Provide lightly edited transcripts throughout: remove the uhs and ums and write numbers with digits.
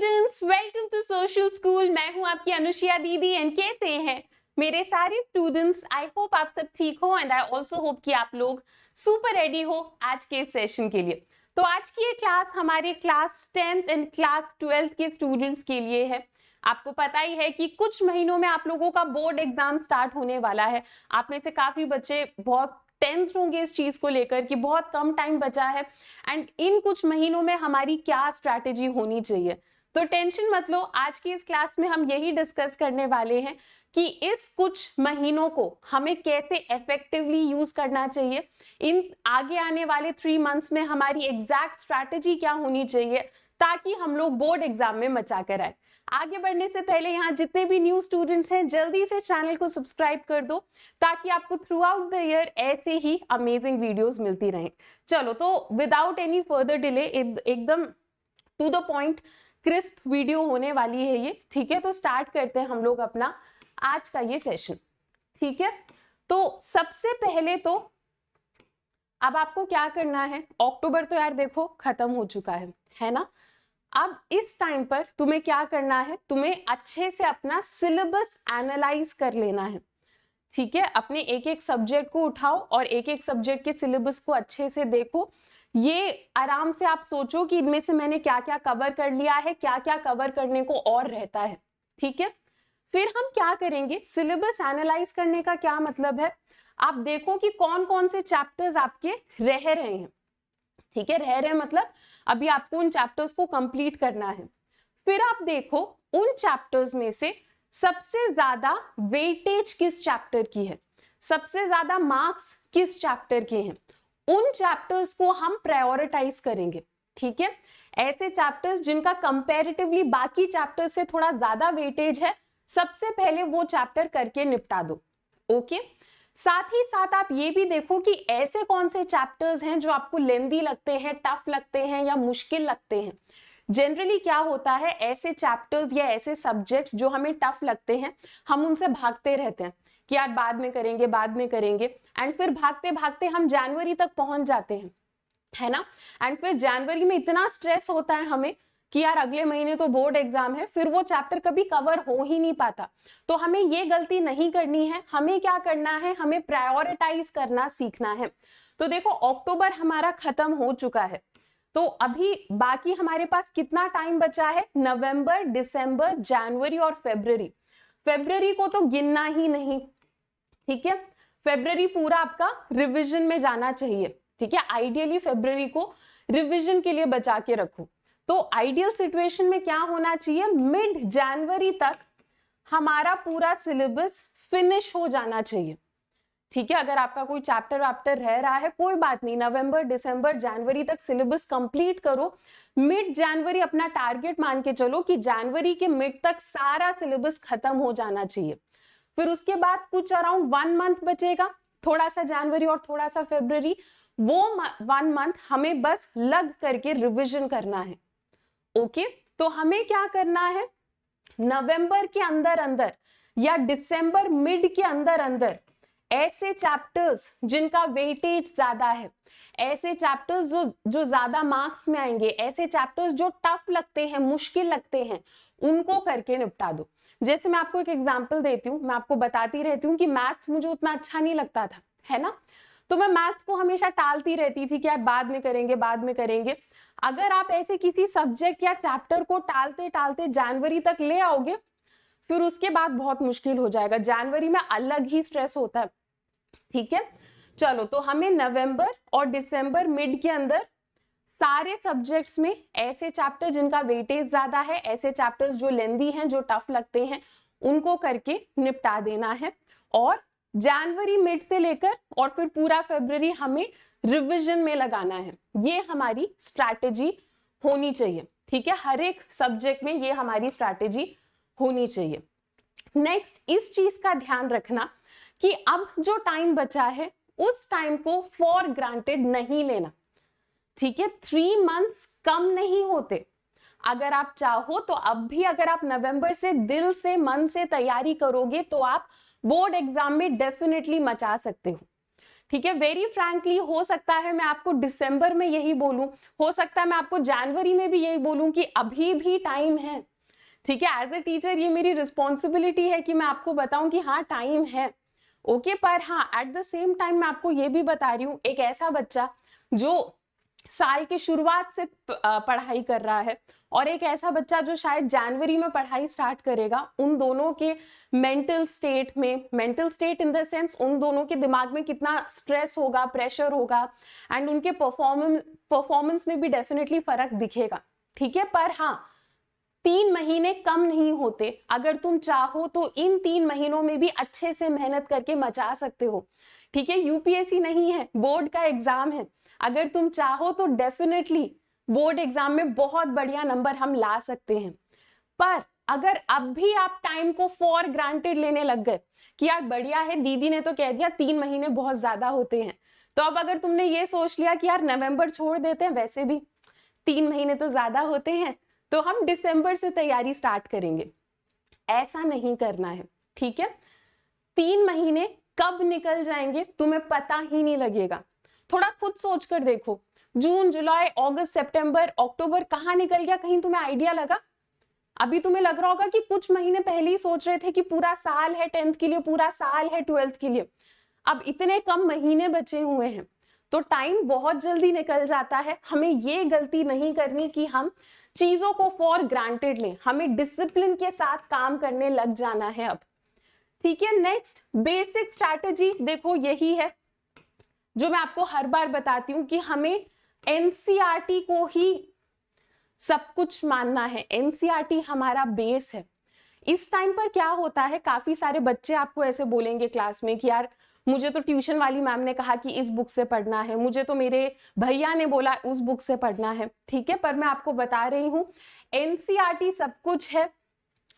Students, welcome to social school. मैं हूं आपकी अनुष्या दीदी एंड कैसे हैं मेरे सारे स्टूडेंट्स। आई होप आप सब ठीक हो एंड आई ऑल्सो होप कि आप लोग सुपर रेडी हो आज के सेशन के लिए। तो आज की ये क्लास हमारे class 10th and class 12th के स्टूडेंट्स के लिए है। आपको पता ही है कि कुछ महीनों में आप लोगों का बोर्ड एग्जाम स्टार्ट होने वाला है। आप में से काफी बच्चे बहुत टेंस होंगे इस चीज को लेकर कि बहुत कम टाइम बचा है एंड इन कुछ महीनों में हमारी क्या स्ट्रैटेजी होनी चाहिए। तो टेंशन मत लो, आज की इस क्लास में हम यही डिस्कस करने वाले हैं कि इस कुछ महीनों को हमें कैसे इफेक्टिवली यूज करना चाहिए। इन आगे आने वाले 3 मंथ्स में हमारी एग्जैक्ट स्ट्रैटेजी क्या होनी चाहिए ताकि हम लोग बोर्ड एग्जाम में मचा कर आए। आगे बढ़ने से पहले यहाँ जितने भी न्यू स्टूडेंट्स हैं जल्दी से चैनल को सब्सक्राइब कर दो ताकि आपको थ्रू आउट द ईयर ऐसे ही अमेजिंग वीडियोस मिलती रहें। चलो तो विदाउट एनी फर्दर डिले एकदम to the point crisp video होने वाली है ये, ठीक है। तो स्टार्ट करते हैं हम लोग अपना आज का ये सेशन, ठीक है। तो सबसे पहले तो अब आपको क्या करना है, अक्टूबर तो यार देखो खत्म हो चुका है ना। अब इस टाइम पर तुम्हें क्या करना है, तुम्हें अच्छे से अपना सिलेबस एनालाइज कर लेना है, ठीक है। अपने एक एक सब्जेक्ट को उठाओ और एक एक सब्जेक्ट के सिलेबस को अच्छे से देखो। ये आराम से आप सोचो कि इनमें से मैंने क्या क्या कवर कर लिया है, क्या क्या कवर करने को और रहता है, ठीक है। फिर हम क्या करेंगे, सिलेबस एनालाइज करने का क्या मतलब है, आप देखो कि कौन कौन से चैप्टर्स आपके रह रहे हैं, ठीक है। रह रहे मतलब अभी आपको उन चैप्टर्स को कंप्लीट करना है। फिर आप देखो उन चैप्टर्स में से सबसे ज्यादा वेटेज किस चैप्टर की है, सबसे ज्यादा मार्क्स किस चैप्टर के हैं, उन चैप्टर्स को हम प्रायोरिटाइज करेंगे, ठीक है। ऐसे चैप्टर्स जिनका कंपैरेटिवली बाकी चैप्टर्स से थोड़ा ज्यादा वेटेज है, सबसे पहले वो चैप्टर करके निपटा दो, ओके। साथ ही साथ आप ये भी देखो कि ऐसे कौन से चैप्टर्स हैं जो आपको लेंदी लगते हैं, टफ लगते हैं या मुश्किल लगते हैं। जनरली क्या होता है, ऐसे चैप्टर्स या ऐसे सब्जेक्ट्स जो हमें टफ लगते हैं हम उनसे भागते रहते हैं कि यार बाद में करेंगे बाद में करेंगे, एंड फिर भागते भागते हम जनवरी तक पहुंच जाते हैं, है ना। एंड फिर जनवरी में इतना स्ट्रेस होता है हमें कि यार अगले महीने तो बोर्ड एग्जाम है, फिर वो चैप्टर कभी कवर हो ही नहीं पाता। तो हमें ये गलती नहीं करनी है, हमें क्या करना है, हमें प्रायोरिटाइज करना सीखना है। तो देखो अक्टूबर हमारा खत्म हो चुका है, तो अभी बाकी हमारे पास कितना टाइम बचा है, नवंबर, दिसंबर, जनवरी और फरवरी। फरवरी को तो गिनना ही नहीं, ठीक है। फरवरी पूरा आपका रिवीजन में जाना चाहिए, ठीक है। आइडियली फरवरी को रिवीजन के लिए बचा के रखो। तो आइडियल सिचुएशन में क्या होना चाहिए, मिड जनवरी तक हमारा पूरा सिलेबस फिनिश हो जाना चाहिए, ठीक है। अगर आपका कोई चैप्टर वैप्टर रह रहा है कोई बात नहीं, नवंबर, दिसंबर, जनवरी तक सिलेबस कंप्लीट करो। मिड जनवरी अपना टारगेट मान के चलो कि जनवरी के मिड तक सारा सिलेबस खत्म हो जाना चाहिए। फिर उसके बाद कुछ अराउंड 1 मंथ बचेगा, थोड़ा सा जनवरी और थोड़ा सा फरवरी, वो 1 मंथ हमें बस लग करके रिविजन करना है, ओके। तो हमें क्या करना है, नवंबर के अंदर अंदर या दिसंबर मिड के अंदर अंदर ऐसे चैप्टर्स जिनका वेटेज ज्यादा है, ऐसे चैप्टर्स जो ज्यादा मार्क्स में आएंगे, ऐसे चैप्टर्स जो टफ लगते हैं, मुश्किल लगते हैं, उनको करके निपटा दो। जैसे मैं आपको एक एग्जांपल देती हूँ, मैं आपको बताती रहती हूँ कि मैथ्स मुझे उतना अच्छा नहीं लगता था, है ना। तो मैं मैथ्स को हमेशा टालती रहती थी कि यार बाद में करेंगे बाद में करेंगे। अगर आप ऐसे किसी सब्जेक्ट या चैप्टर को टालते टालते जनवरी तक ले आओगे, फिर उसके बाद बहुत मुश्किल हो जाएगा। जनवरी में अलग ही स्ट्रेस होता है, ठीक है। चलो तो हमें नवंबर और दिसंबर मिड के अंदर सारे सब्जेक्ट्स में ऐसे चैप्टर जिनका वेटेज ज्यादा है, ऐसे चैप्टर्स जो लेंदी हैं, जो टफ लगते हैं, उनको करके निपटा देना है। और जनवरी मिड से लेकर और फिर पूरा फरवरी हमें रिवीजन में लगाना है। ये हमारी स्ट्रैटेजी होनी चाहिए, ठीक है। हर एक सब्जेक्ट में ये हमारी स्ट्रैटेजी होनी चाहिए। नेक्स्ट, इस चीज का ध्यान रखना कि अब जो टाइम बचा है उस टाइम को फॉर ग्रांटेड नहीं लेना, ठीक है। 3 मंथ्स कम नहीं होते। अगर आप चाहो तो अब भी अगर आप नवंबर से दिल से मन से तैयारी करोगे तो आप बोर्ड एग्जाम में डेफिनेटली मचा सकते हो, ठीक है, वेरी फ्रैंकली हो सकता है मैं आपको दिसंबर में यही बोलूं, हो सकता है मैं आपको जनवरी में भी यही बोलूं कि अभी भी टाइम है। ठीक है, एज ए टीचर ये मेरी रिस्पॉन्सिबिलिटी है कि मैं आपको बताऊं कि हाँ टाइम है। ओके, पर हाँ एट द सेम टाइम मैं आपको ये भी बता रही हूँ, एक ऐसा बच्चा जो साल की शुरुआत से पढ़ाई कर रहा है और एक ऐसा बच्चा जो शायद जनवरी में पढ़ाई स्टार्ट करेगा, उन दोनों के मेंटल स्टेट में, mental state in the sense उन दोनों के दिमाग में कितना स्ट्रेस होगा, प्रेशर होगा, एंड उनके परफॉर्मेंस में भी डेफिनेटली फर्क दिखेगा। ठीक है, पर हाँ 3 महीने कम नहीं होते। अगर तुम चाहो तो इन 3 महीनों में भी अच्छे से मेहनत करके मचा सकते हो। ठीक है, यूपीएससी नहीं है, बोर्ड का एग्जाम है। अगर तुम चाहो तो डेफिनेटली बोर्ड एग्जाम में बहुत बढ़िया नंबर हम ला सकते हैं। पर अगर अब भी आप टाइम को फॉर ग्रांटेड लेने लग गए कि यार बढ़िया है, दीदी ने तो कह दिया 3 महीने बहुत ज्यादा होते हैं, तो अब अगर तुमने ये सोच लिया कि यार नवंबर छोड़ देते हैं, वैसे भी 3 महीने तो ज्यादा होते हैं, तो हम दिसंबर से तैयारी स्टार्ट करेंगे, ऐसा नहीं करना है। ठीक है, 3 महीने कब निकल जाएंगे तुम्हें पता ही नहीं लगेगा। थोड़ा खुद सोच कर देखो, जून, जुलाई, अगस्त, सितंबर, अक्टूबर कहाँ निकल गया, कहीं तुम्हें आइडिया लगा? अभी तुम्हें लग रहा होगा कि कुछ महीने पहले ही सोच रहे थे कि पूरा साल है 10th के लिए, पूरा साल है 12th के लिए। अब इतने कम महीने बचे हुए हैं तो टाइम बहुत जल्दी निकल जाता है। हमें ये गलती नहीं करनी कि हम चीजों को फॉर ग्रांटेड लें, हमें डिसिप्लिन के साथ काम करने लग जाना है अब। ठीक है, नेक्स्ट बेसिक स्ट्रैटेजी देखो यही है जो मैं आपको हर बार बताती हूँ कि हमें एनसीईआरटी को ही सब कुछ मानना है। एनसीईआरटी हमारा बेस है। इस टाइम पर क्या होता है, काफी सारे बच्चे आपको ऐसे बोलेंगे क्लास में कि यार मुझे तो ट्यूशन वाली मैम ने कहा कि इस बुक से पढ़ना है, मुझे तो मेरे भैया ने बोला उस बुक से पढ़ना है। ठीक है, पर मैं आपको बता रही हूँ एनसीईआरटी सब कुछ है।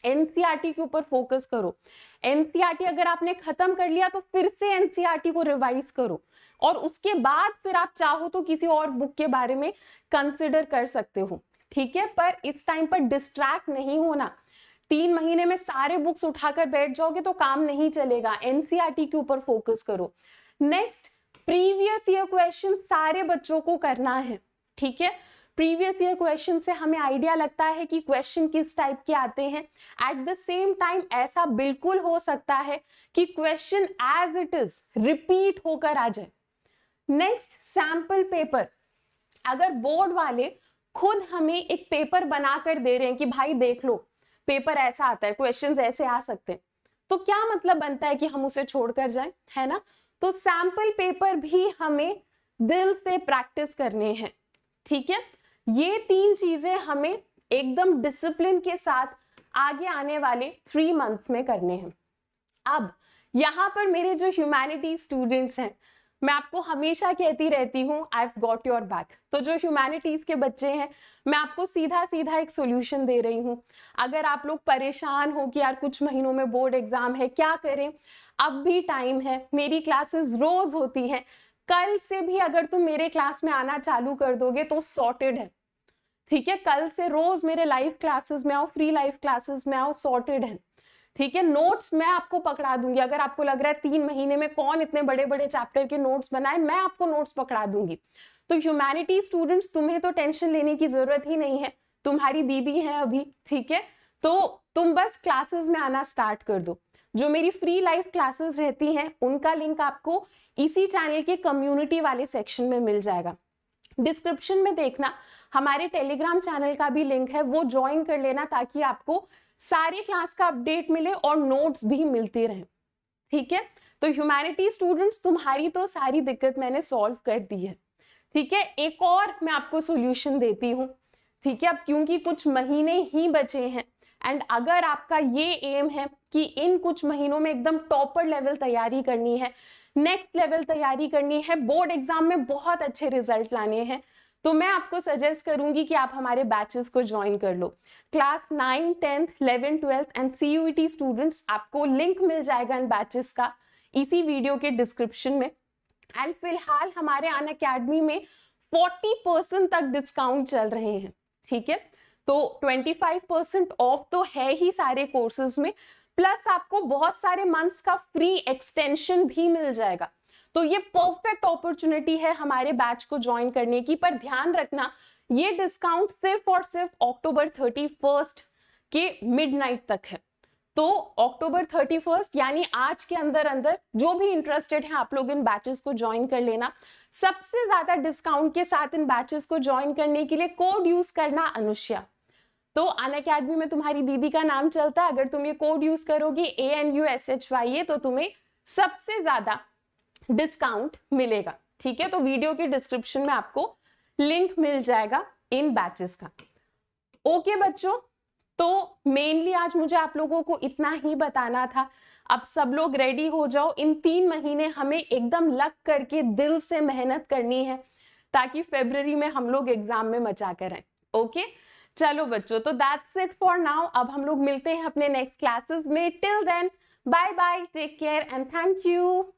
एनसीईआरटी के ऊपर फोकस करो। एनसीईआरटी अगर आपने खत्म कर लिया तो फिर से एनसीईआरटी को रिवाइज करो और उसके बाद फिर आप चाहो तो किसी और बुक के बारे में कंसिडर कर सकते हो। ठीक है, पर इस टाइम पर डिस्ट्रैक्ट नहीं होना। 3 महीने में सारे बुक्स उठाकर बैठ जाओगे तो काम नहीं चलेगा। एनसीईआरटी के ऊपर फोकस करो। नेक्स्ट, प्रीवियस ईयर क्वेश्चन सारे बच्चों को करना है। ठीक है, प्रीवियस ईयर क्वेश्चन से हमें आइडिया लगता है कि क्वेश्चन किस टाइप के आते हैं। एट द सेम टाइम ऐसा बिल्कुल हो सकता है कि question as it is repeat होकर आ जाए। Next, sample paper. अगर बोर्ड वाले खुद हमें एक पेपर बनाकर दे रहे हैं कि भाई देख लो पेपर ऐसा आता है, क्वेश्चंस ऐसे आ सकते हैं, तो क्या मतलब बनता है कि हम उसे छोड़कर जाएं, है ना? तो सैंपल पेपर भी हमें दिल से प्रैक्टिस करने हैं। ठीक है, ये 3 चीजें हमें एकदम डिसिप्लिन के साथ आगे आने वाले 3 मंथ्स में करने हैं। अब यहाँ पर मेरे जो ह्यूमैनिटी स्टूडेंट्स हैं, मैं आपको हमेशा कहती रहती हूँ I have got your back. तो जो ह्यूमैनिटीज के बच्चे हैं, मैं आपको सीधा सीधा एक सॉल्यूशन दे रही हूँ। अगर आप लोग परेशान हो कि यार कुछ महीनों में बोर्ड एग्जाम है, क्या करें, अब भी टाइम है। मेरी क्लासेस रोज होती हैं, कल से भी अगर तुम मेरे क्लास में आना चालू कर दोगे तो सॉर्टेड है। ठीक है, कल से रोज मेरे लाइव क्लासेस में आओ, फ्री लाइव क्लासेस में आओ, सॉर्टेड है। ठीक है, नोट्स मैं आपको पकड़ा दूंगी। अगर आपको लग रहा है 3 महीने में कौन इतने बड़े बड़े चैप्टर के नोट्स बनाए, मैं आपको नोट्स पकड़ा दूंगी। तो ह्यूमैनिटी स्टूडेंट्स, तुम्हें तो टेंशन लेने की जरूरत ही नहीं है, तुम्हारी दीदी है अभी। ठीक है, तो तुम बस क्लासेस में आना स्टार्ट कर दो। जो मेरी फ्री लाइव क्लासेस रहती हैं उनका लिंक आपको इसी चैनल के कम्युनिटी वाले सेक्शन में मिल जाएगा। डिस्क्रिप्शन में देखना, हमारे टेलीग्राम चैनल का भी लिंक है, वो ज्वाइन कर लेना ताकि आपको सारे क्लास का अपडेट मिले और नोट्स भी मिलते रहें। ठीक है, तो ह्यूमैनिटी स्टूडेंट्स, तुम्हारी तो सारी दिक्कत मैंने सॉल्व कर दी है। ठीक है, एक और मैं आपको सॉल्यूशन देती हूँ। ठीक है, अब क्योंकि कुछ महीने ही बचे हैं एंड अगर आपका ये एम है कि इन कुछ महीनों में एकदम टॉपर लेवल तैयारी करनी है, नेक्स्ट लेवल तैयारी करनी है, बोर्ड एग्जाम में बहुत अच्छे रिजल्ट लाने हैं, तो मैं आपको सजेस्ट करूंगी कि आप हमारे बैचेस को ज्वाइन कर लो। Class 9, 10th, 11th, 12th and CUET students, आपको लिंक मिल जाएगा इन बैचेस का इसी वीडियो के डिस्क्रिप्शन में। एंड फिलहाल हमारे अनअकैडमी में 40% तक डिस्काउंट चल रहे हैं। ठीक है, तो 25% ऑफ तो है ही सारे कोर्सेज में, प्लस आपको बहुत सारे मंथ्स का फ्री एक्सटेंशन भी मिल जाएगा। तो ये परफेक्ट अपॉर्चुनिटी है हमारे बैच को ज्वाइन करने की। पर ध्यान रखना, ये डिस्काउंट सिर्फ और सिर्फ अक्टूबर 31 के मिडनाइट तक है। तो अक्टूबर 31 यानी आज के अंदर अंदर जो भी इंटरेस्टेड है आप लोग इन बैचेस को ज्वाइन कर लेना। सबसे ज्यादा डिस्काउंट के साथ इन बैचेस को ज्वाइन करने के लिए कोड यूज करना अनुष्या। तो अनअकैडमी में तुम्हारी दीदी का नाम चलता है, अगर तुम ये कोड यूज करोगी ANUSHYA तो तुम्हें सबसे ज्यादा डिस्काउंट मिलेगा। ठीक है, तो वीडियो के डिस्क्रिप्शन में आपको लिंक मिल जाएगा इन बैचेस का। ओके बच्चों, तो मेनली आज मुझे आप लोगों को इतना ही बताना था। अब सब लोग रेडी हो जाओ, इन 3 महीने हमें एकदम लग करके दिल से मेहनत करनी है ताकि फरवरी में हम लोग एग्जाम में मचा कर आए। ओके चलो बच्चों, तो दैट्स इट फॉर नाउ। अब हम लोग मिलते हैं अपने नेक्स्ट क्लासेस में। Till then bye bye, take care and thank you.